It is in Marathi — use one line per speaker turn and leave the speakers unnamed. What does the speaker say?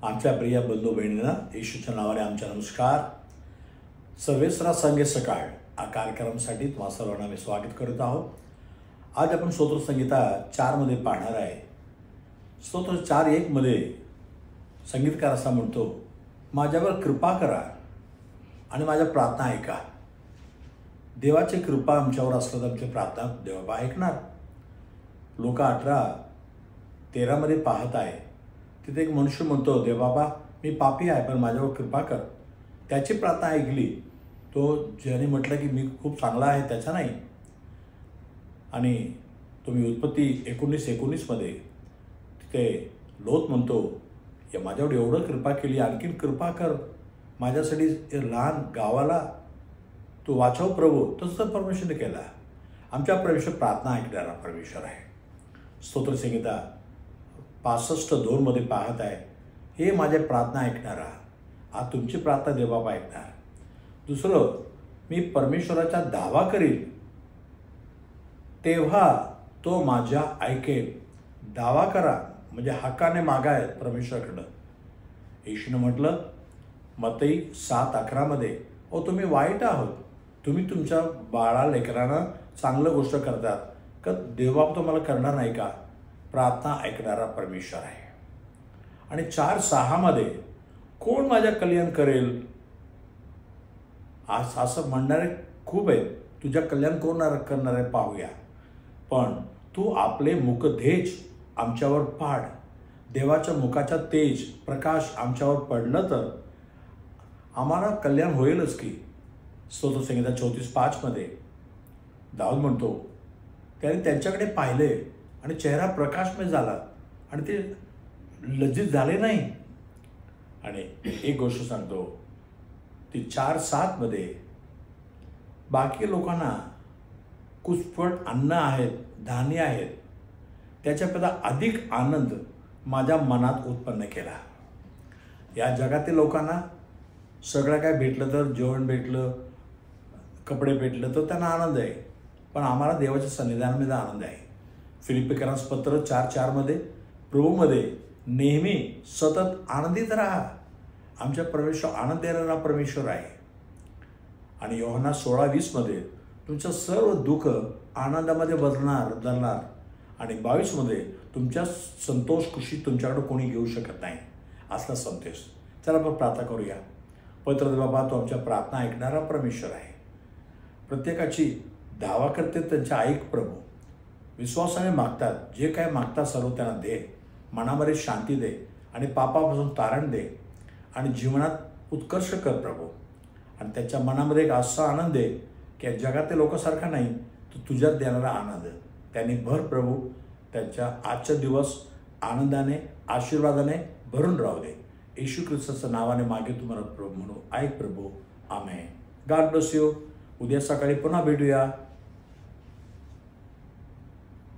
आमच्या प्रिय बंधू बहिणींना येशूच्या नावाने आमचा नमस्कार. सर्वेसरा संगे सकाळ हा कार्यक्रमासाठी तुम्हा सर्वांना मी स्वागत करत आहोत. आज आपण स्तोत्र संहिता 4 मध्ये पाहणार आहे. स्तोत्र 4:1 मध्ये संगीतकार असा म्हणतो, माझ्यावर कृपा करा आणि माझ्या प्रार्थना ऐका. देवाची कृपा आमच्यावर असलं तर आमची प्रार्थना देवा ऐकणार. लोका 18:13 मध्ये पाहत आहे, तिथे एक मनुष्य म्हणतो, देव बाबा मी पापी आहे पण माझ्यावर कृपा कर. त्याची प्रार्थना ऐकली. तो ज्याने म्हटलं की मी खूप चांगला आहे त्याचा नाही. आणि तुम्ही उत्पत्ती 19:19 मध्ये तिथे लोत म्हणतो, या माझ्यावर एवढं कृपा केली, आणखीन कृपा कर माझ्यासाठी, लहान गावाला तू वाचव प्रभू. तसं परमेश्वरने केला. आमच्या परमेश्वर प्रार्थना ऐकणारा परमेश्वर आहे. स्तोत्र संहिता 65:2 मध्ये पाहत आहे, हे माझ्या प्रार्थना ऐकणारा. आज तुमची प्रार्थना देवबाबा ऐकणार. दुसरं, मी परमेश्वराचा धावा करील तेव्हा तो माझ्या ऐकेल. दावा करा म्हणजे हक्काने मागाय परमेश्वराकडं. येशूने म्हटलं मत्ती 7:11 मध्ये, तुम्ही वाईट आहोत, तुम्ही तुमच्या बाळा लेकरांना चांगलं गोष्ट करतात का देवबाप तो मला करणार नाही का? प्रार्थना ऐकणारा परमेश्वर आहे. आणि 4:6 मध्ये, कोण माझ्या कल्याण करेल? आज असं म्हणणारे खूप आहेत, तुझ्या कल्याण कोण करणारे पाहूया. पण तू आपले मुखतेज आमच्यावर पाड. देवाच्या मुखाचा तेज प्रकाश आमच्यावर पडलं तर आम्हाला कल्याण होईलच की. स्तोत्र संहिता 34:5 मध्ये दाऊद म्हणतो, त्याने त्यांच्याकडे पाहिले आणि चेहरा प्रकाशमय झाला आणि ते लज्जित झाले नाही. आणि एक गोष्ट सांगतो, ती 4:7 मध्ये, बाकी लोकांना कुचपट अन्न आहेत, धान्य आहेत, त्याच्यापेक्षा अधिक आनंद माझ्या मनात उत्पन्न केला. या जगातील लोकांना सगळं काय भेटलं तर, जेवण भेटलं, कपडे भेटलं तर त्यांना आनंद आहे. पण आम्हाला देवाच्या सन्निधानामध्ये आनंद आहे. फिलिप्पिकरांस पत्र 4:4 मध्ये, प्रभूमध्ये नेहमी सतत आनंदित राहा. आमच्या परमेश्वर आनंद देणारा परमेश्वर आहे. आणि योहाना 16:20 मध्ये, तुमचं सर्व दुःख आनंदामध्ये बदलणार. आणि 22 मध्ये, तुमच्या संतोष खुशी तुमच्याकडे कोणी घेऊ शकत नाही असला संदेश. चला आपण प्रार्थना करूया. पवित्र बाबा, तो आमच्या प्रार्थना ऐकणारा परमेश्वर आहे. प्रत्येकाची धावा करते त्यांच्या ऐक प्रभू. विश्वासाने मागतात, जे काय मागतात सर्व त्यांना दे. मनामध्ये शांती दे आणि पापापासून तारण दे आणि जीवनात उत्कर्ष कर प्रभू. आणि त्याच्या मनामध्ये एक असा आनंद दे की जगातील लोकांसारखा नाही, तो तुझ्यात देणारा आनंद त्यांनी भर प्रभू. त्यांच्या आजचा दिवस आनंदाने आशीर्वादाने भरून राहू दे. येशू ख्रिस्ताच्या नावाने मागे तुम्हाला प्रभू म्हणू ऐक प्रभू. आमेन. God bless you. उद्या सकाळी पुन्हा भेटूया.